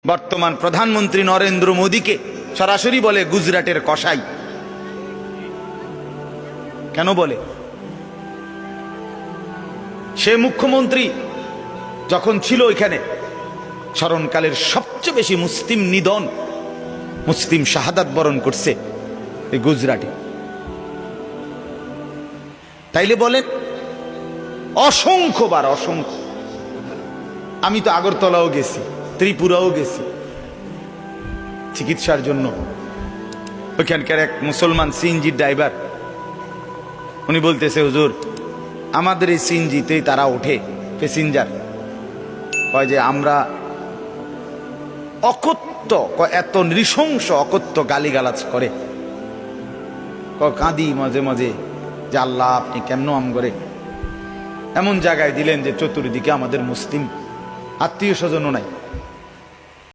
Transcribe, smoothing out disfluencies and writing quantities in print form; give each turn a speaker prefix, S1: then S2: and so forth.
S1: বর্তমান প্রধানমন্ত্রী নরেন্দ্র মোদীকে সরাসরি বলে গুজরাটের কসাই। কেন বলে? সে মুখ্যমন্ত্রী যখন ছিল এখানে, স্মরণকালের সবচেয়ে বেশি মুসলিম নিধন, মুসলিম শাহাদাত বরণ করছে এই গুজরাটে। তাইলে বলেন অসংখ্যবার, অসংখ্য। আমি তো আগরতলাও গেছি, ত্রিপুরাও গেছি চিকিৎসার জন্য। ওইখানকার এক মুসলমান সিএনজি ড্রাইভার, উনি বলতেছে, হুজুর আমাদের এই সিএনজিতেই তারা ওঠে প্যাসেঞ্জার, কয় যে আমরা অকথ্য, এত নৃশংস অকথ্য গালিগালাজ করে, কাঁদি মাঝে মাঝে যে আল্লাহ আপনি কেমন আম করে এমন জায়গায় দিলেন যে চতুর্দিকে আমাদের মুসলিম আত্মীয় স্বজনও নাই।